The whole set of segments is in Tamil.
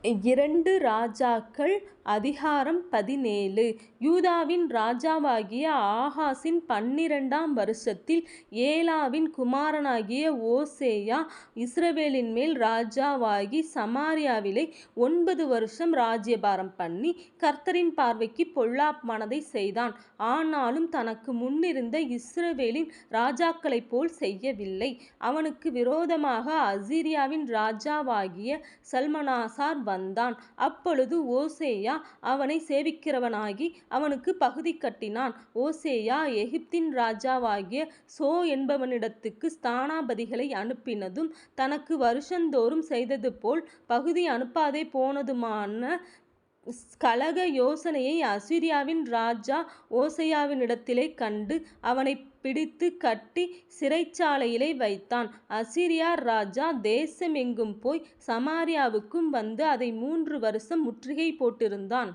2 ராஜாக்கள் அதிகாரம் 17. யூதாவின் ராஜாவாகிய ஆகாசின் 12ஆம் வருஷத்தில் ஏலாவின் குமாரனாகிய ஓசேயா இஸ்ரவேலின் மேல் ராஜாவாகி சமாரியாவிலே 9 வருஷம் ராஜ்யபாரம் பண்ணி கர்த்தரின் பார்வைக்கு பொல்லாப்பானதை செய்தான். ஆனாலும் தனக்கு முன்னிருந்த இஸ்ரவேலின் ராஜாக்களைப் போல் செய்யவில்லை. அவனுக்கு விரோதமாக அசீரியாவின் ராஜாவாகிய சல்மனாசார் வந்தான். அப்பொழுது ஓசேயா அவனை சேவிக்கிறவனாகி அவனுக்கு பகுதி கட்டினான். ஓசேயா எகிப்தின் ராஜாவாகிய சோ என்பவனிடத்துக்கு ஸ்தானாபதிகளை அனுப்பினதும் தனக்கு வருஷந்தோறும் செய்தது போல் பகுதி அனுப்பாதே போனதுமான கலக யோசனையை அசீரியாவின் ராஜா ஓசேயாவினிடத்திலே கண்டு அவனை பிடித்து கட்டி சிறைச்சாலையிலே வைத்தான். அசீரியா ராஜா தேசமெங்கும் போய் சமாரியாவுக்கும் வந்து அதை 3 வருஷம் முற்றுகை போட்டிருந்தான்.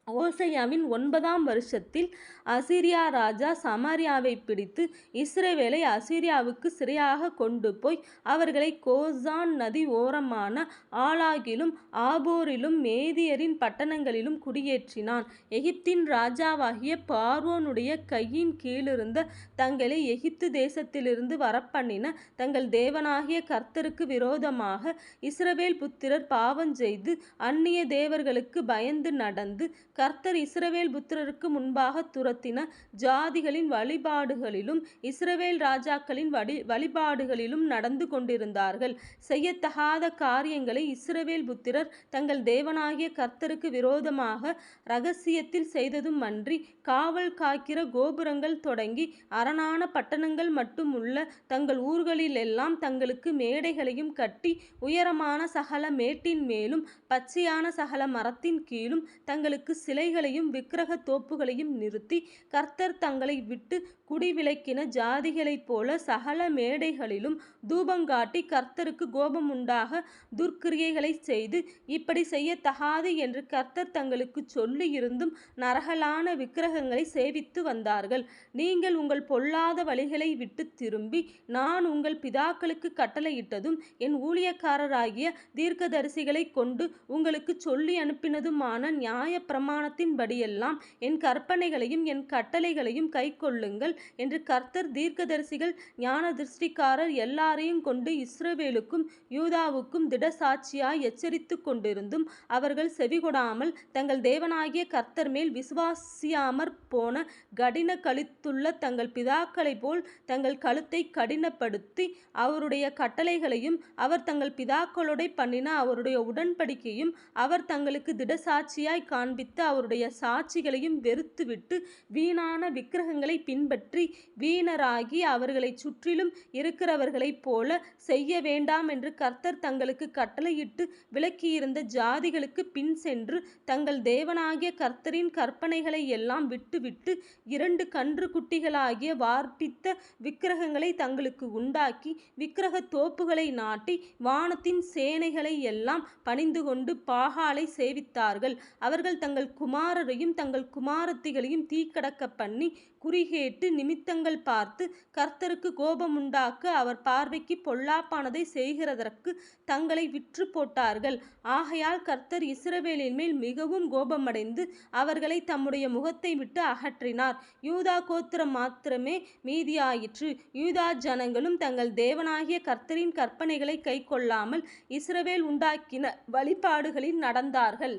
ஓசேயாவின் 9ஆம் வருஷத்தில் அசீரியா ராஜா சமாரியாவை பிடித்து இஸ்ரவேலை அசீரியாவுக்கு சிறையாக கொண்டு போய் அவர்களை கோசான் நதி ஓரமான ஆலாகிலும் ஆபோரிலும் மேதியரின் பட்டணங்களிலும் குடியேற்றினான். எகிப்தின் ராஜாவாகிய பார்வோனுடைய கையின் கீழிருந்த தங்களை எகிப்து தேசத்திலிருந்து வரப்பண்ணின தங்கள் தேவனாகிய கர்த்தருக்கு விரோதமாக இஸ்ரவேல் புத்திரர் பாவஞ்செய்து அந்நிய தேவர்களுக்கு பயந்து நடந்து கர்த்தர் இஸ்ரவேல் புத்திரருக்கு முன்பாக துரத்தின ஜாதிகளின் வழிபாடுகளிலும் இஸ்ரவேல் ராஜாக்களின் வழிபாடுகளிலும் நடந்து கொண்டிருந்தார்கள். செய்யத்தகாத காரியங்களை இஸ்ரவேல் புத்திரர் தங்கள் தேவனாகிய கர்த்தருக்கு விரோதமாக இரகசியத்தில் செய்ததும் அன்றி காவல் காக்கிற கோபுரங்கள் தொடங்கி அரணான பட்டணங்கள் மட்டும் உள்ள தங்கள் ஊர்களிலெல்லாம் தங்களுக்கு மேடைகளையும் கட்டி உயரமான சகல மேட்டின் மேலும் பச்சையான சகல மரத்தின் கீழும் தங்களுக்கு சிலைகளையும் விக்கிரக தோப்புகளையும் நிறுத்தி கர்த்தர் தங்களை விட்டு குடிவிலக்கின ஜாதிகளைப் போல சகல மேடைகளிலும் தூபங்காட்டி கர்த்தருக்கு கோபம் உண்டாக துர்க்கிரியைகளை செய்து இப்படி செய்யத்தகாது என்று கர்த்தர் தங்களுக்கு சொல்லி இருந்தும் நரகலான விக்கிரகங்களை சேவித்து வந்தார்கள். நீங்கள் உங்கள் பொல்லாத வழிகளை விட்டு திரும்பி நான் உங்கள் பிதாக்களுக்கு கட்டளையிட்டதும் என் ஊழியக்காரராகிய தீர்க்கதரிசிகளை கொண்டு உங்களுக்கு சொல்லி அனுப்பினதுமான நியாய பிரமாணத்தின்படியெல்லாம் என் கற்பனைகளையும் என் கட்டளைகளையும் கைக்கொள்ளுங்கள் என்று கர்த்தர் தீர்க்கதரிசிகள் ஞான திருஷ்டிக்காரர் எல்லாரையும் கொண்டு இஸ்ரவேலுக்கும் யூதாவுக்கும் திடசாட்சியாய் எச்சரித்து கொண்டிருந்தும் அவர்கள் செவிகொடாமல் தங்கள் தேவனாகிய கர்த்தர் மேல் விசுவாசியாமற் போன கடின கழுத்துள்ள தங்கள் பிதாக்களைப் போல் தங்கள் கழுத்தை கடினப்படுத்தி அவருடைய கட்டளைகளையும் அவர் தங்கள் பிதாக்களோட பண்ணின அவருடைய உடன்படிக்கையும் அவர் தங்களுக்கு திடசாட்சியாய் காண்பித்த அவருடைய சாட்சிகளையும் வெறுத்துவிட்டு வீணான விக்கிரகங்களை பின்பற்றி வீணராகி அவர்களை சுற்றிலும் இருக்கிறவர்களைப் போல செய்ய வேண்டாம் என்று கர்த்தர் தங்களுக்கு கட்டளையிட்டு விலக்கியிருந்த ஜாதிகளுக்கு பின் சென்று தங்கள் தேவனாகிய கர்த்தரின் கற்பனைகளை எல்லாம் விட்டுவிட்டு 2 கன்று குட்டிகளாகிய வார்ப்பித்த விக்கிரகங்களை தங்களுக்கு உண்டாக்கி விக்கிரக தோப்புகளை நாட்டி வானத்தின் சேனைகளை எல்லாம் பணிந்து கொண்டு பாகாலை சேவித்தார்கள். அவர்கள் தங்கள் குமாரரையும் தங்கள் குமாரத்திகளையும் தீக்கடக்க பண்ணி குறிகேட்டு நிமித்தங்கள் பார்த்து கர்த்தருக்கு கோபமுண்டாக்க அவர் பார்வைக்கு பொல்லாப்பானதை செய்கிறதற்கு தங்களை விற்று போட்டார்கள். ஆகையால் கர்த்தர் இஸ்ரவேலின் மேல் மிகவும் கோபமடைந்து அவர்களை தம்முடைய முகத்தை விட்டு அகற்றினார். யூதா கோத்திரம் மாத்திரமே மீதியாயிற்று. யூதா ஜனங்களும் தங்கள் தேவனாகிய கர்த்தரின் கற்பனைகளை கைக்கொள்ளாமல் இஸ்ரவேல் உண்டாக்கின வழிபாடுகளில் நடந்தார்கள்.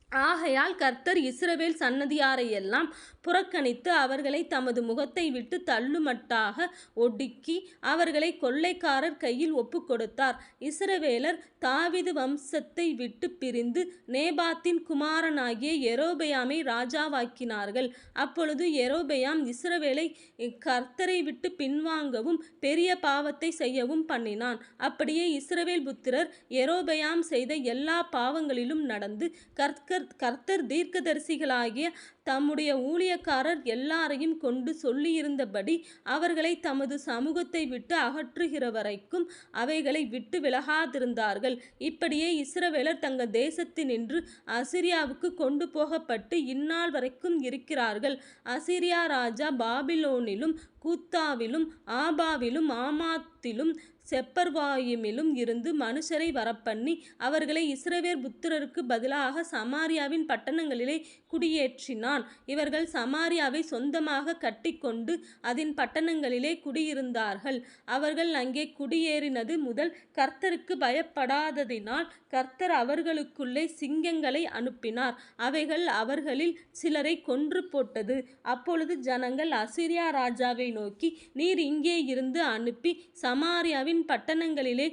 ஆகையால் கர்த்தர் இஸ்ரவேல் சன்னதியாரையெல்லாம் புறக்கணித்து அவர்களை தமது முகத்தை விட்டு தள்ளுமட்டாக ஒடுக்கி அவர்களை கொள்ளைக்காரர் கையில் ஒப்புக்கொடுத்தார். இஸ்ரவேலர் தாவீது வம்சத்தை விட்டு பிரிந்து நேபாத்தின் குமாரனாகிய யெரொபெயாமை ராஜாவாக்கினார்கள். அப்பொழுது யெரொபெயாம் இஸ்ரவேலை கர்த்தரை விட்டு பின்வாங்கவும் பெரிய பாவத்தை செய்யவும் பண்ணினான். அப்படியே இஸ்ரவேல் புத்திரர் யெரொபெயாம் செய்த எல்லா பாவங்களிலும் நடந்து கர்த்தர் தீர்க்கதரிசிகளாகிய தம்முடைய ஊழியக்காரர் எல்லாரையும் கொண்டு சொல்லியிருந்தபடி அவர்களை தமது சமூகத்தை விட்டு அகற்றுகிற வரைக்கும் அவைகளை விட்டு விலகாதிருந்தார்கள். இப்படியே இஸ்ரவேலர் தங்கள் தேசத்தினின்று அசீரியாவுக்கு கொண்டு போகப்பட்டு இந்நாள் வரைக்கும் இருக்கிறார்கள். அசீரியா ராஜா பாபிலோனிலும் கூத்தாவிலும் ஆபாவிலும் ஆமாத்திலும் செப்பர்வாயிமிலும் இருந்து மனுஷரை வரப்பண்ணி அவர்களை இஸ்ரவேல் புத்திரருக்கு பதிலாக சமாரியாவின் பட்டணங்களிலே குடியேற்றினான். இவர்கள் சமாரியாவை சொந்தமாக கட்டிக்கொண்டு அதன் பட்டணங்களிலே குடியிருந்தார்கள். அவர்கள் அங்கே குடியேறினது முதல் கர்த்தருக்கு பயப்படாததினால் கர்த்தர் அவர்களுக்குள்ளே சிங்கங்களை அனுப்பினார். அவைகள் அவர்களில் சிலரை கொன்று போட்டது. அப்பொழுது ஜனங்கள் அசீரியா ராஜாவை நோக்கி, நீர் இங்கே இருந்து அனுப்பி சமாரியாவின் பட்டணங்களிலே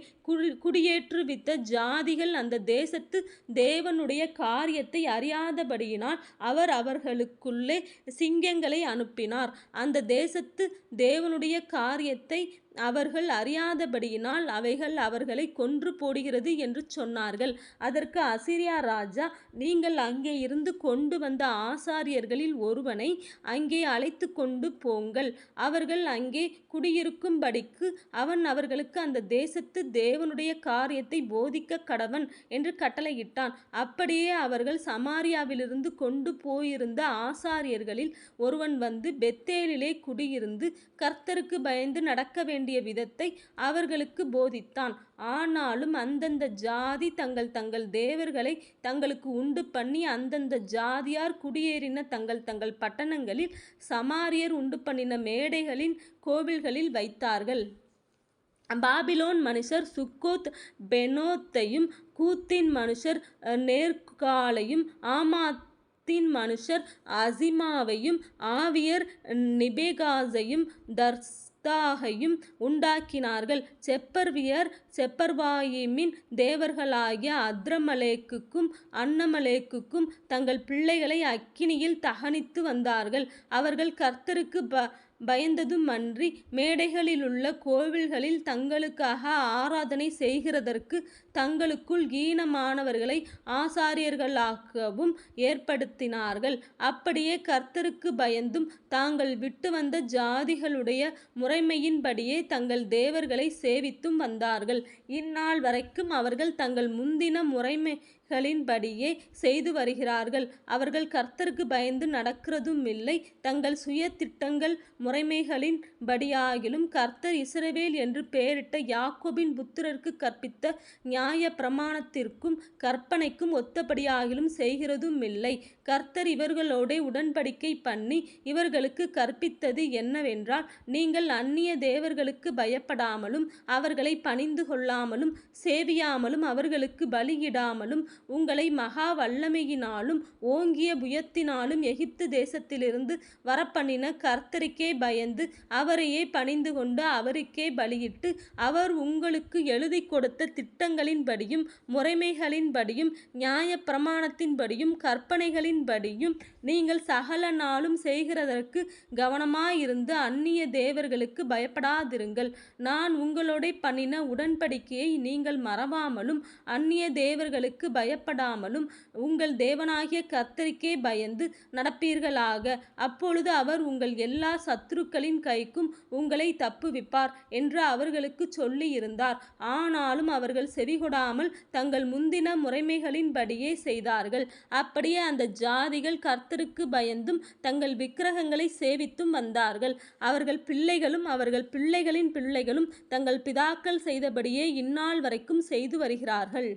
குடியேற்றுவித்த ஜாதிகள் அந்த தேசத்து தேவனுடைய காரியத்தை அறியாதபடியினால் அவர் அவர்களுக்குள்ளே சிங்கங்களை அனுப்பினார். அந்த தேசத்து தேவனுடைய காரியத்தை அவர்கள் அறியாதபடியினால் அவைகள் அவர்களை கொன்று போடுகிறது என்று சொன்னார்கள். அதற்கு அசீரியா ராஜா, நீங்கள் அங்கே இருந்து கொண்டு வந்த ஆசாரியர்களில் ஒருவனை அங்கே அழைத்து கொண்டு போங்கள். அவர்கள் அங்கே குடியிருக்கும்படிக்கு அவன் அவர்களுக்கு அந்த தேசத்து தேவனுடைய காரியத்தை போதிக்க கடவன் என்று கட்டளையிட்டான். அப்படியே அவர்கள் சமாரியாவிலிருந்து கொண்டு போயிருந்த ஆசாரியர்களில் ஒருவன் வந்து பெத்தேலிலே குடியிருந்து கர்த்தருக்கு பயந்து நடக்க வேண்டிய விதத்தை அவர்களுக்கு போதித்தான். ஆனாலும் அந்தந்த ஜாதி தங்கள் தங்கள் தேவர்களை தங்களுக்கு உண்டு பண்ணி அந்தந்த ஜாதியார் குடியேறின தங்கள் தங்கள் பட்டணங்களில் சமாரியர் உண்டு பண்ணின மேடைகளின் கோவில்களில் வைத்தார்கள். பாபிலோன் மனுஷர் சுக்கோத் பெனோத்தையும் கூத்தின் மனுஷர் நேர்காலையும் ஆமாத்தின் மனுஷர் அசிமாவையும் ஆவியர் நிபேகாசையும் தர்ஸ்தாகையும் உண்டாக்கினார்கள். செப்பர்வியர் செப்பர்வாயிமின் தேவர்களாகிய அத்ரமலேக்குக்கும் அன்னமலேக்குக்கும் தங்கள் பிள்ளைகளை அக்கினியில் தகனித்து வந்தார்கள். அவர்கள் கர்த்தருக்கு பயந்ததுமன்றி மேடைகளிலுள்ள கோவில்களில் தங்களுக்காக ஆராதனை செய்கிறதற்கு தங்களுக்குள் ஈனமானவர்களை ஆசாரியர்களாகவும் ஏற்படுத்தினார்கள். அப்படியே கர்த்தருக்கு பயந்தும் தாங்கள் விட்டு வந்த ஜாதிகளுடைய முறைமையின்படியே தங்கள் தேவர்களை சேவித்தும் வந்தார்கள். இந்நாள் வரைக்கும் அவர்கள் தங்கள் முந்தின முறைமைகளின்படியே செய்து வருகிறார்கள். அவர்கள் கர்த்தருக்கு பயந்து நடக்கிறதும் இல்லை. தங்கள் சுய திட்டங்கள் முறைமைகளின் படியாகிலும் கர்த்தர் இஸ்ரவேல் என்று பெயரிட்ட யாக்கோபின் புத்திரருக்கு கற்பித்த நியாய பிரமாணத்திற்கும் கற்பனைக்கும் ஒத்தபடியாகிலும் செய்கிறதும் இல்லை. கர்த்தர் இவர்களோட உடன்படிக்கை பண்ணி இவர்களுக்கு கற்பித்தது என்னவென்றால், நீங்கள் அந்நிய தேவர்களுக்கு பயப்படாமலும் அவர்களை பணிந்து கொள்ளாமலும் சேவியாமலும் அவர்களுக்கு பலியிடாமலும் உங்களை மகா வல்லமையினாலும் ஓங்கிய புயத்தினாலும் எகிப்து தேசத்திலிருந்து வரப்பண்ணின கர்த்தருக்கே பயந்து அவரையே பணிந்து கொண்டு அவருக்கே பலியிட்டு அவர் உங்களுக்கு எழுதி கொடுத்த திட்டங்களின்படியும் முறைமைகளின்படியும் நியாய பிரமாணத்தின்படியும் கற்பனைகளின்படியும் நீங்கள் சகல நாளும் செய்கிறதற்கு கவனமாயிருந்து அந்நிய தேவர்களுக்கு பயப்படாதிருங்கள். நான் உங்களோட பண்ணின உடன்படிக்கையை நீங்கள் மறவாமலும் அந்நிய தேவர்களுக்கு பயப்படாமலும் உங்கள் தேவனாகிய கர்த்தருக்கே பயந்து நடப்பீர்களாக. அப்பொழுது அவர் உங்கள் எல்லா சத்துருக்களின் கைக்கும் உங்களை தப்புவிப்பார் என்று அவர்களுக்கு சொல்லியிருந்தார். ஆனாலும் அவர்கள் செவிகொடாமல் தங்கள் முந்தின முறைமைகளின்படியே செய்தார்கள். அப்படியே அந்த ஜாதிகள் கர்த்தருக்கு பயந்தும் தங்கள் விக்கிரகங்களை சேவித்தும் வந்தார்கள். அவர்கள் பிள்ளைகளும் அவர்கள் பிள்ளைகளின் பிள்ளைகளும் தங்கள் பிதாக்கள் செய்தபடியே இந்நாள் வரைக்கும் செய்து வருகிறார்கள்.